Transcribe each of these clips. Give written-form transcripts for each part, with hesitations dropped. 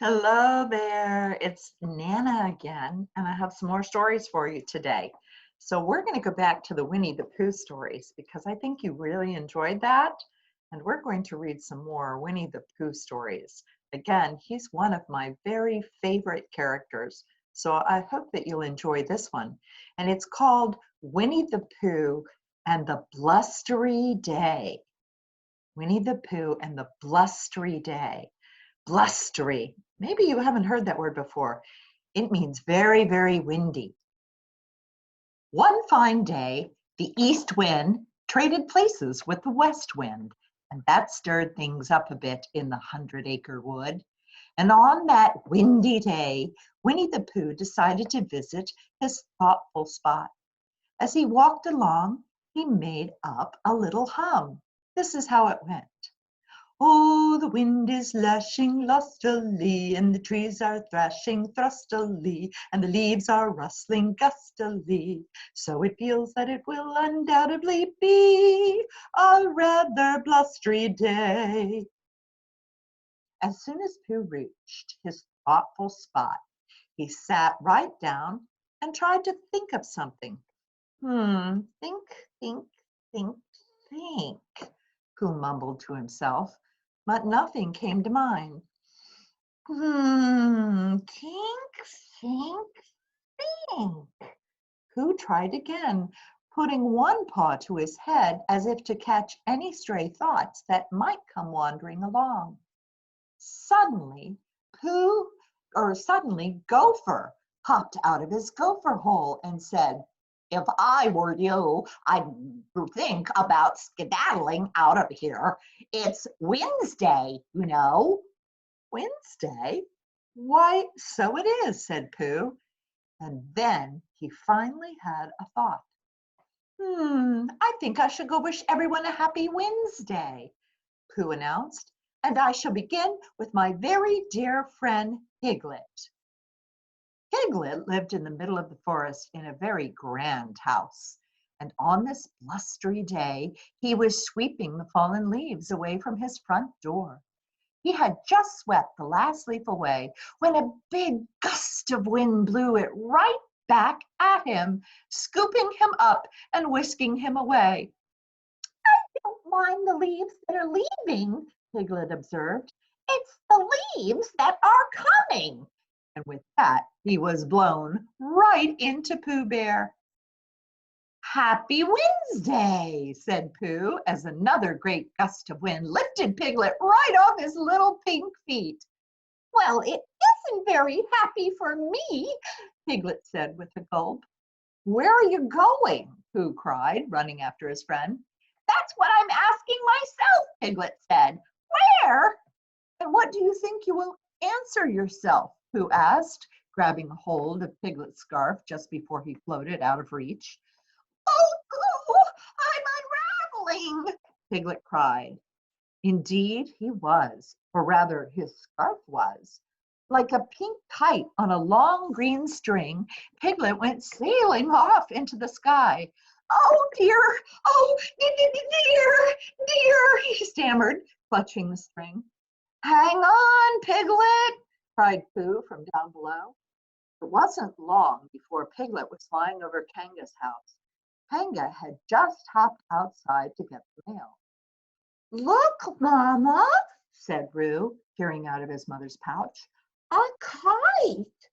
Hello there, it's Nana again, and I have some more stories for you today. So we're going to go back to the Winnie the Pooh stories because I think you really enjoyed that, and we're going to read some more Winnie the Pooh stories. Again, he's one of my very favorite characters, so I hope that you'll enjoy this one. And it's called Winnie the Pooh and the Blustery Day. Winnie the Pooh and the Blustery Day. Blustery. Maybe you haven't heard that word before. It means very, very windy. One fine day, the east wind traded places with the west wind, and that stirred things up a bit in the 100-acre wood. And on that windy day, Winnie the Pooh decided to visit his thoughtful spot. As he walked along, he made up a little hum. This is how it went. Oh, the wind is lashing lustily, and the trees are thrashing thrustily, and the leaves are rustling gustily. So it feels that it will undoubtedly be a rather blustery day. As soon as Pooh reached his thoughtful spot, he sat right down and tried to think of something. Think, think, think, Pooh mumbled to himself, but nothing came to mind. Think, think. Pooh tried again, putting one paw to his head as if to catch any stray thoughts that might come wandering along. Suddenly, Gopher popped out of his gopher hole and said, "If I were you, I'd think about skedaddling out of here. It's Wednesday, you know." Wednesday? Why, so it is, said Pooh. And then he finally had a thought. I think I should go wish everyone a happy Wednesday, Pooh announced. And I shall begin with my very dear friend Piglet. Piglet lived in the middle of the forest in a very grand house. And on this blustery day, he was sweeping the fallen leaves away from his front door. He had just swept the last leaf away when a big gust of wind blew it right back at him, scooping him up and whisking him away. "I don't mind the leaves that are leaving," Piglet observed. "It's the leaves that are coming." And with that, he was blown right into Pooh Bear. "Happy Wednesday," said Pooh, as another great gust of wind lifted Piglet right off his little pink feet. "Well, it isn't very happy for me," Piglet said with a gulp. "Where are you going?" Pooh cried, running after his friend. "That's what I'm asking myself," Piglet said. "Where?" "And what do you think you will answer yourself?" Pooh asked, grabbing a hold of Piglet's scarf just before he floated out of reach. "Oh, I'm unraveling," Piglet cried. Indeed, he was, or rather his scarf was. Like a pink kite on a long green string, Piglet went sailing off into the sky. "Oh dear, oh dear," he stammered, clutching the string. "Hang on, Piglet," cried Pooh from down below. It wasn't long before Piglet was flying over Kanga's house. Kanga had just hopped outside to get the mail. "Look, Mama," said Roo, peering out of his mother's pouch. "A kite."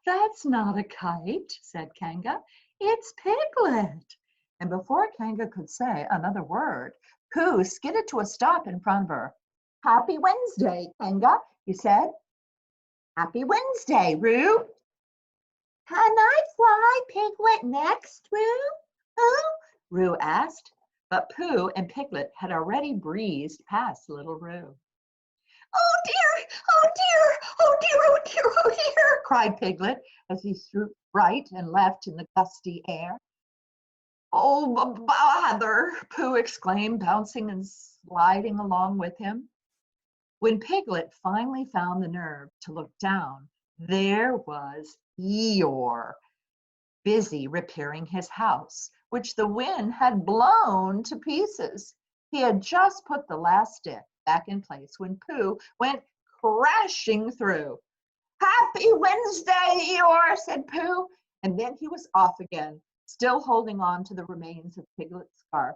"That's not a kite," said Kanga. "It's Piglet." And before Kanga could say another word, Pooh skidded to a stop in front of her. "Happy Wednesday, Kanga," he said. "Happy Wednesday, Roo." "Can I fly Piglet next, Roo asked. But Pooh and Piglet had already breezed past little Roo. "Oh dear, oh dear, oh dear, oh dear, oh dear," cried Piglet as he swooped right and left in the gusty air. "Oh, bother," Pooh exclaimed, bouncing and sliding along with him. When Piglet finally found the nerve to look down, there was Eeyore, busy repairing his house, which the wind had blown to pieces. He had just put the last stick back in place when Pooh went crashing through. "Happy Wednesday, Eeyore," said Pooh, and then he was off again, still holding on to the remains of Piglet's scarf.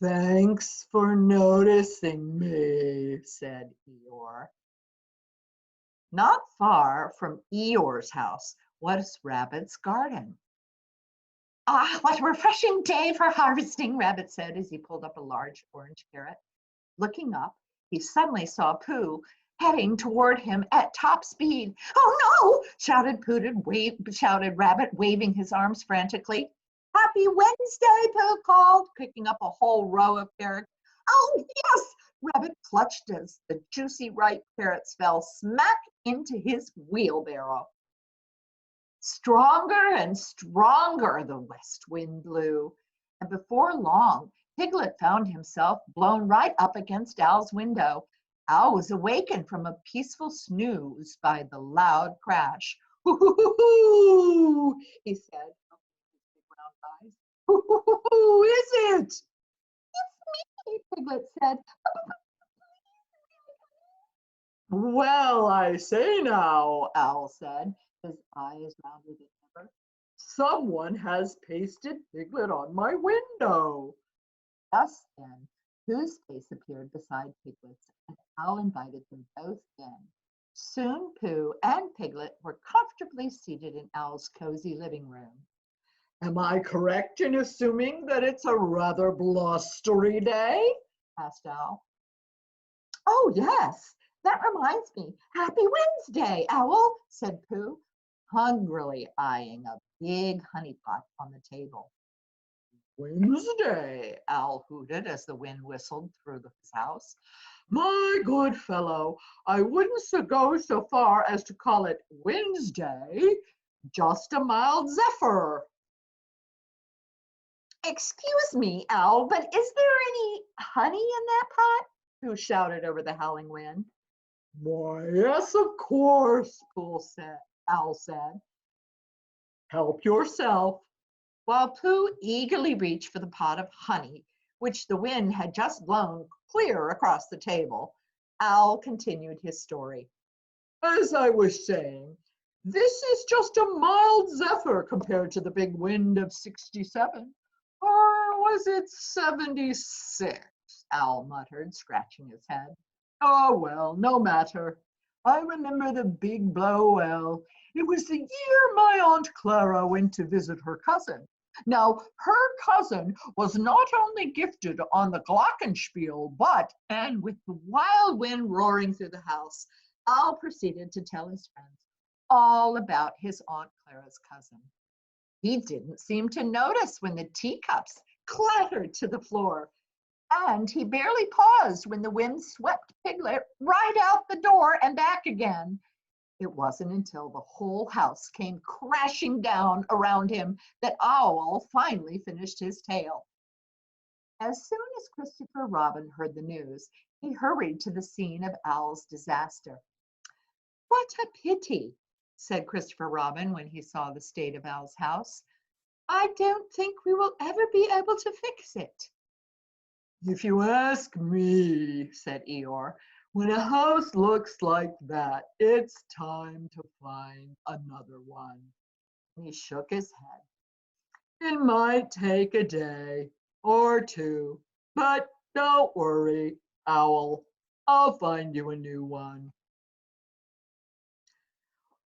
"Thanks for noticing me," said Eeyore. Not far from Eeyore's house was Rabbit's garden. "Ah, what a refreshing day for harvesting," Rabbit said as he pulled up a large orange carrot. Looking up, he suddenly saw Pooh heading toward him at top speed. "Oh no!" shouted Rabbit, waving his arms frantically. "Happy Wednesday," Pooh called, picking up a whole row of carrots. "Oh yes!" Rabbit clutched as the juicy ripe carrots fell smack into his wheelbarrow. Stronger and stronger the west wind blew, and before long, Piglet found himself blown right up against Al's window. Al was awakened from a peaceful snooze by the loud crash. "Hoo, hoo, hoo, hoo," he said, opening his big round eyes. "Hoo, hoo, hoo, who is it?" "It's me," Piglet said. "Well, I say now," Al said, his eyes rounder than ever. "Someone has pasted Piglet on my window." Just then, Pooh's face appeared beside Piglet's, and Al invited them both in. Soon Pooh and Piglet were comfortably seated in Al's cozy living room. "Am I correct in assuming that it's a rather blustery day?" asked Al. "Oh, yes. That reminds me. Happy Wednesday, Owl," said Pooh, hungrily eyeing a big honey pot on the table. "Wednesday," Owl hooted as the wind whistled through his house. "My good fellow, I wouldn't go so far as to call it Wednesday, just a mild zephyr." "Excuse me, Owl, but is there any honey in that pot?" Pooh shouted over the howling wind. "Why, yes, of course," Owl said. "Help yourself." While Pooh eagerly reached for the pot of honey, which the wind had just blown clear across the table, Owl continued his story. "As I was saying, this is just a mild zephyr compared to the big wind of 67. Or was it 76? Owl muttered, scratching his head. "Oh, well, no matter. I remember the big blow well. It was the year my Aunt Clara went to visit her cousin. Now, her cousin was not only gifted on the glockenspiel, but," and with the wild wind roaring through the house, Al proceeded to tell his friends all about his Aunt Clara's cousin. He didn't seem to notice when the teacups clattered to the floor, and he barely paused when the wind swept Piglet right out the door and back again. It wasn't until the whole house came crashing down around him that Owl finally finished his tale. As soon as Christopher Robin heard the news, he hurried to the scene of Owl's disaster. "What a pity," said Christopher Robin when he saw the state of Owl's house. "I don't think we will ever be able to fix it." "If you ask me," said Eeyore, "when a house looks like that, it's time to find another one." He shook his head. "It might take a day or two, but don't worry, Owl. I'll find you a new one."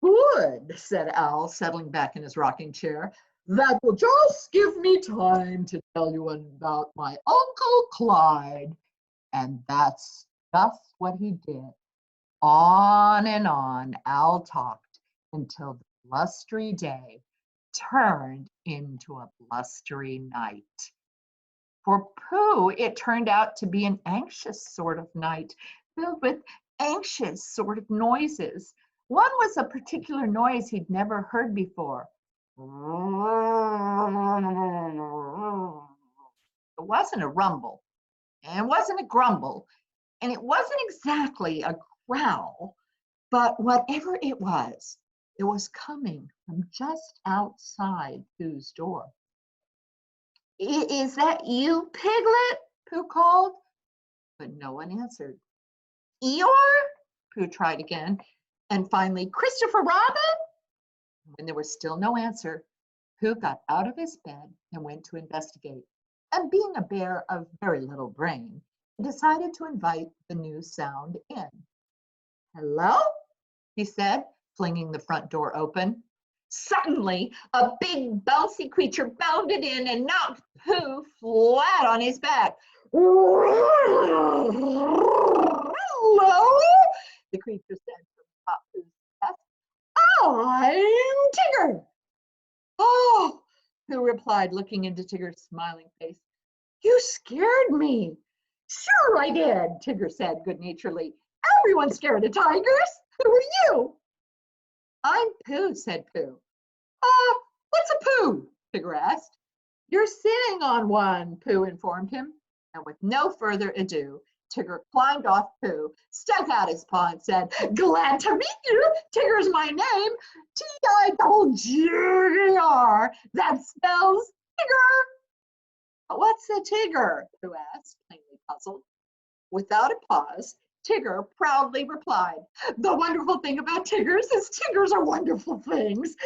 "Good," said Owl, settling back in his rocking chair. "That will just give me time to tell you about my Uncle Clyde." And that's just what he did. On and on Owl talked until the blustery day turned into a blustery night. For Pooh, it turned out to be an anxious sort of night, filled with anxious sort of noises. One was a particular noise he'd never heard before. It wasn't a rumble, and it wasn't a grumble, and it wasn't exactly a growl, but whatever it was coming from just outside Pooh's door. "Is that you, Piglet?" Pooh called, but no one answered. "Eeyore?" Pooh tried again. And finally, Christopher Robin? When there was still no answer, Pooh got out of his bed and went to investigate. And being a bear of very little brain, he decided to invite the new sound in. Hello? He said, flinging the front door open. Suddenly, a big bouncy creature bounded in and knocked Pooh flat on his back. Hello? The creature said from top Pooh's chest. I'm Tigger. Oh, Pooh replied, looking into Tigger's smiling face. You scared me. Sure I did, Tigger said good-naturedly. Everyone's scared of tigers. Who are you? I'm Pooh, said Pooh. What's a Pooh? Tigger asked. You're sitting on one, Pooh informed him. And with no further ado, Tigger climbed off Pooh, stuck out his paw and said, Glad to meet you. Tigger's my name. T-I-G-G-E-R. That spells Tigger. What's a Tigger? Pooh asked, plainly puzzled. Without a pause, Tigger proudly replied, The wonderful thing about tigers is tigers are wonderful things.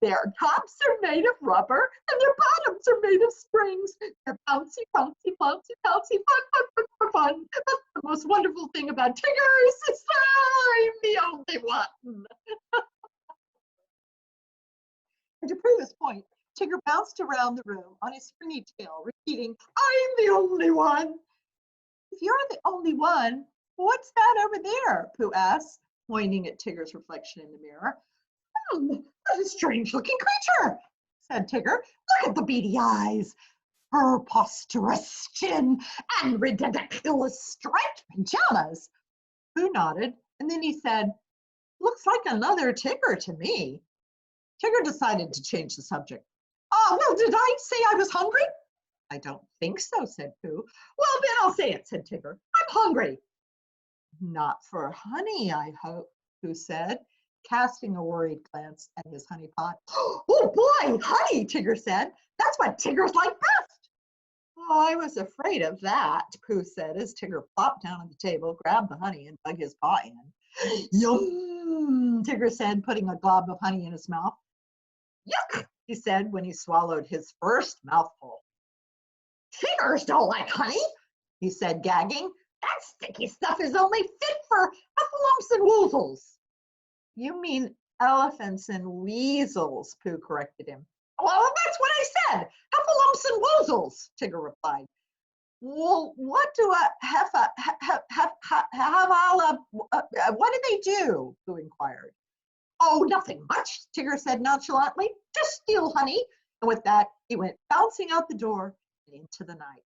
Their tops are made of rubber and their bottoms are made of springs. They're bouncy, bouncy, bouncy, bouncy, fun, fun, fun, fun, fun. But the most wonderful thing about tigers is I'm the only one. And to prove his point, Tigger bounced around the room on his springy tail, repeating, I'm the only one. If you're the only one, what's that over there? Pooh asked, pointing at Tigger's reflection in the mirror. What a strange-looking creature, said Tigger. Look at the beady eyes, preposterous chin, and ridiculous striped pajamas. Pooh nodded, and then he said, Looks like another Tigger to me. Tigger decided to change the subject. Well, did I say I was hungry? I don't think so, said Pooh. Well, then I'll say it, said Tigger. I'm hungry. Not for honey, I hope, Pooh said, casting a worried glance at his honey pot. Oh boy, honey, Tigger said. That's what Tiggers like best. Oh, I was afraid of that, Pooh said as Tigger plopped down on the table, grabbed the honey, and dug his paw in. Yum, Tigger said, putting a glob of honey in his mouth. Yuck, he said when he swallowed his first mouthful. Tigers don't like honey, he said, gagging. That sticky stuff is only fit for heffalumps and woozles. You mean elephants and weasels, Pooh corrected him. Well, that's what I said, heffalumps and woozles, Tigger replied. Well, what do what do they do? Pooh inquired. Oh, nothing much, Tigger said nonchalantly. Just steal honey. And with that, he went bouncing out the door and into the night.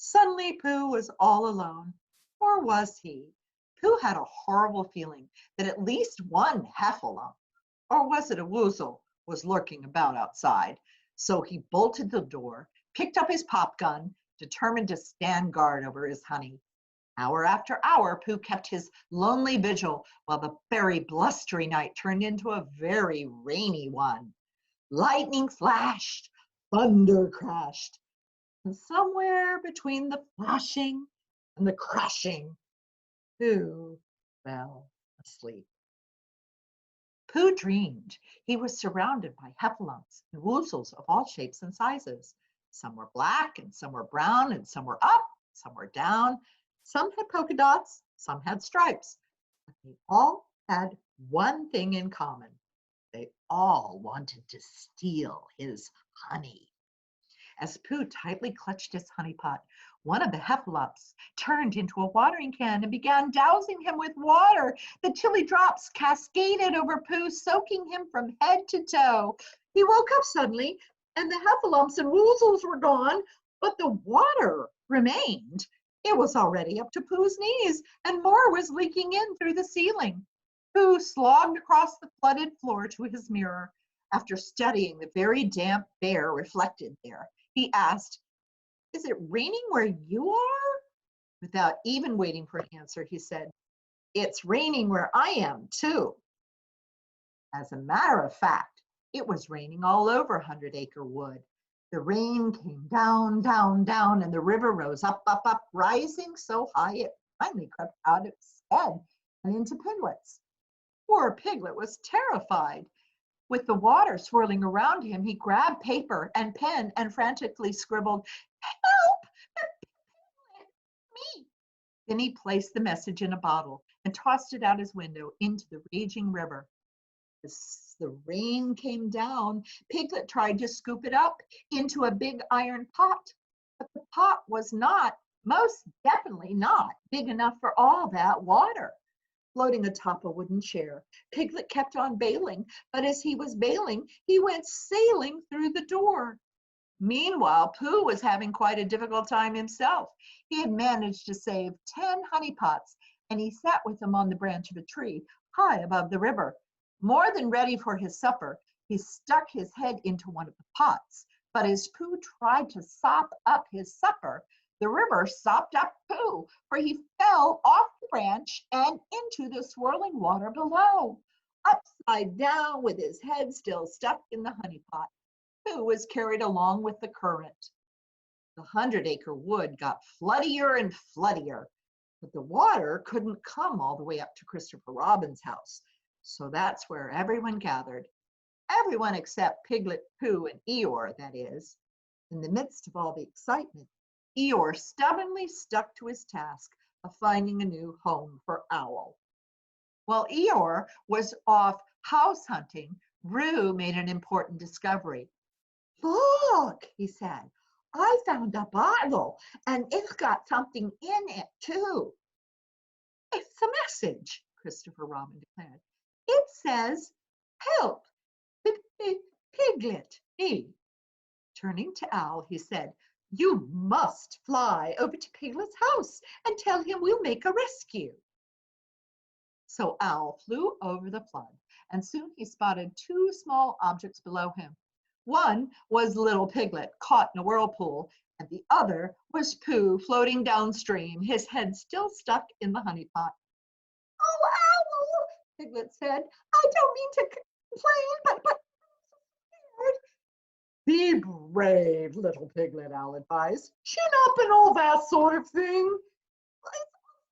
Suddenly, Pooh was all alone. Or was he? Pooh had a horrible feeling that at least one heffalump, or was it a woozle, was lurking about outside. So he bolted the door, picked up his pop gun, determined to stand guard over his honey. Hour after hour, Pooh kept his lonely vigil while the very blustery night turned into a very rainy one. Lightning flashed, thunder crashed, and somewhere between the flashing and the crashing, Pooh fell asleep. Pooh dreamed he was surrounded by heffalumps and woozles of all shapes and sizes. Some were black, and some were brown, and some were up, some were down. Some had polka dots, some had stripes, but they all had one thing in common. They all wanted to steal his honey. As Pooh tightly clutched his honey pot, one of the heffalumps turned into a watering can and began dousing him with water. The chilly drops cascaded over Pooh, soaking him from head to toe. He woke up suddenly, and the heffalumps and woozles were gone, but the water remained. It was already up to Pooh's knees, and more was leaking in through the ceiling. Pooh slogged across the flooded floor to his mirror. After studying the very damp bear reflected there, he asked, Is it raining where you are? Without even waiting for an answer, he said, It's raining where I am, too. As a matter of fact, it was raining all over 100-Acre Wood. The rain came down, down, down, and the river rose up, up, up, rising so high it finally crept out of its bed and into Piglet's. Poor Piglet was terrified. With the water swirling around him, he grabbed paper and pen and frantically scribbled, "Help! Me!" Then he placed the message in a bottle and tossed it out his window into the raging river. As the rain came down, Piglet tried to scoop it up into a big iron pot, but the pot was not, most definitely not, big enough for all that water. Floating atop a wooden chair, Piglet kept on bailing, but as he was bailing, he went sailing through the door. Meanwhile, Pooh was having quite a difficult time himself. He had managed to save 10 honey pots, and he sat with them on the branch of a tree high above the river. More than ready for his supper, he stuck his head into one of the pots. But as Pooh tried to sop up his supper, the river sopped up Pooh, for he fell off the branch and into the swirling water below. Upside down, with his head still stuck in the honey pot, Pooh was carried along with the current. The 100-acre wood got floodier and floodier, but the water couldn't come all the way up to Christopher Robin's house. So that's where everyone gathered. Everyone except Piglet, Pooh, and Eeyore, that is. In the midst of all the excitement, Eeyore stubbornly stuck to his task of finding a new home for Owl. While Eeyore was off house hunting, Roo made an important discovery. "Look," he said, "I found a bottle, and it's got something in it, too." "It's a message," Christopher Robin declared. "It says, 'Help, Piglet, me.'" Turning to Owl, he said, "You must fly over to Piglet's house and tell him we'll make a rescue." So Owl flew over the flood, and soon he spotted two small objects below him. One was little Piglet caught in a whirlpool, and the other was Pooh floating downstream, his head still stuck in the honey pot. "Oh, Owl," Piglet said, "I don't mean to complain, but I'm scared." "Be brave, little Piglet," Owl advised. "Chin up and all that sort of thing."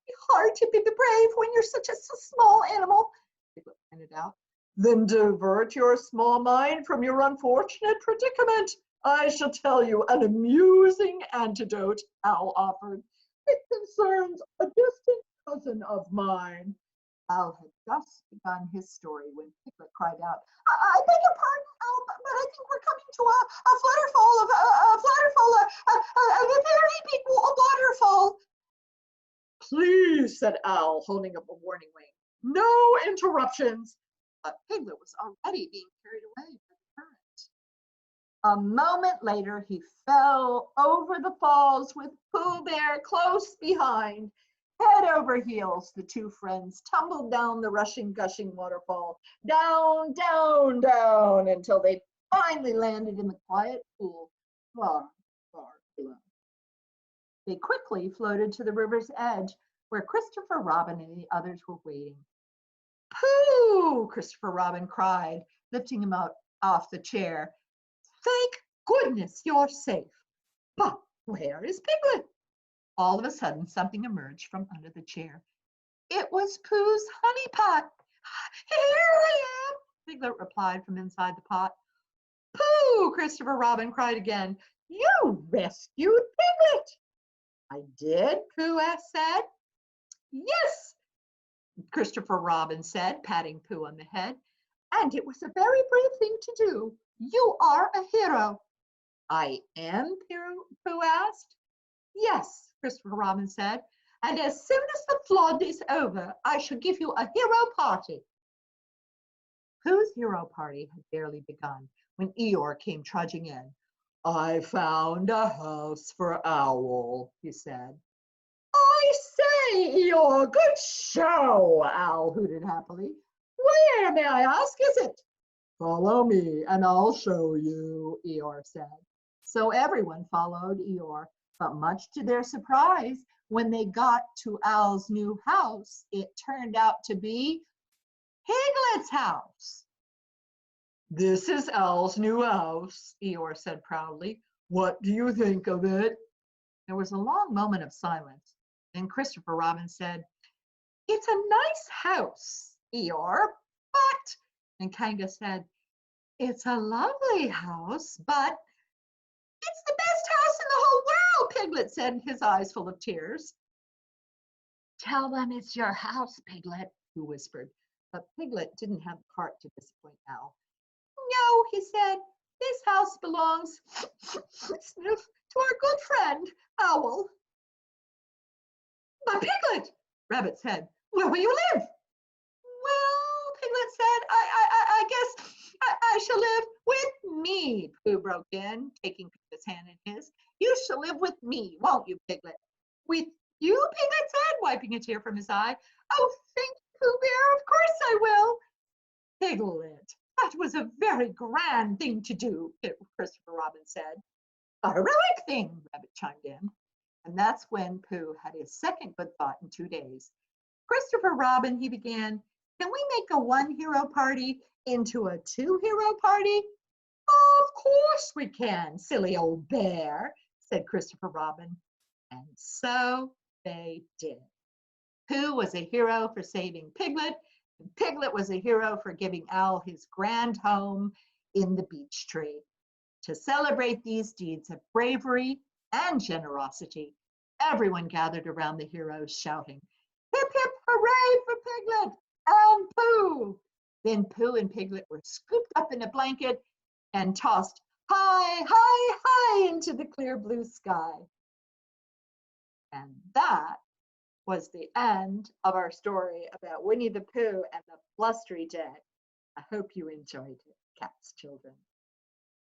"It's hard to be brave when you're such a small animal," Piglet pointed out. "Then divert your small mind from your unfortunate predicament. I shall tell you an amusing antidote," Owl offered. "It concerns a distant cousin of mine." Owl had just begun his story when Piglet cried out, "I beg your pardon, Owl, but I think we're coming to a very big waterfall." "Please," said Owl, holding up a warning wing. "No interruptions." But Piglet was already being carried away by the current. A moment later, he fell over the falls with Pooh Bear close behind. Head over heels, the two friends tumbled down the rushing, gushing waterfall, down, down, down, until they finally landed in the quiet pool far, far below. They quickly floated to the river's edge, where Christopher Robin and the others were waiting. "Pooh!" Christopher Robin cried, lifting him out off the chair. "Thank goodness you're safe. But where is Piglet?" All of a sudden, something emerged from under the chair. It was Pooh's honey pot. "Here I am," Piglet replied from inside the pot. "Pooh!" Christopher Robin cried again. "You rescued Piglet." "I did?" Pooh said. "Yes," Christopher Robin said, patting Pooh on the head. "And it was a very brave thing to do. You are a hero." "I am?" Pooh asked. "Yes," Christopher Robin said. "And as soon as the flood is over, I shall give you a hero party." Pooh's hero party had barely begun when Eeyore came trudging in. "I found a house for Owl," he said. "I say, Eeyore, good show," Owl hooted happily. "Where, may I ask, is it?" "Follow me and I'll show you," Eeyore said. So everyone followed Eeyore, but much to their surprise, when they got to Owl's new house, it turned out to be Piglet's house. "This is Owl's new house," Eeyore said proudly. "What do you think of it?" There was a long moment of silence. Then Christopher Robin said, It's a nice house, Eeyore, but, and Kanga said, it's a lovely house, but it's the best house in the whole world, Piglet said, his eyes full of tears. Tell them it's your house, Piglet, Pooh whispered. But Piglet didn't have the heart to disappoint Owl. No, he said, this house belongs to our good friend, Owl. But Piglet, Rabbit said, where will you live? Well, Piglet said, I guess I shall live with me, Pooh broke in, taking Piglet's hand in his. You shall live with me, won't you, Piglet? With you, Piglet said, wiping a tear from his eye. Oh, thank you, Pooh Bear, of course I will. Piglet, that was a very grand thing to do, Christopher Robin said. A heroic thing, Rabbit chimed in. And that's when Pooh had his second good thought in 2 days. Christopher Robin, he began, can we make a one hero party into a two hero party? Of course we can, silly old bear, said Christopher Robin. And so they did. Pooh was a hero for saving Piglet, and Piglet was a hero for giving Owl his grand home in the beech tree. To celebrate these deeds of bravery and generosity, everyone gathered around the heroes shouting, hip hip hooray for Piglet and Pooh! Then Pooh and Piglet were scooped up in a blanket and tossed high, high, high into the clear blue sky. And that was the end of our story about Winnie the Pooh and the Blustery Day. I hope you enjoyed it, cats, children.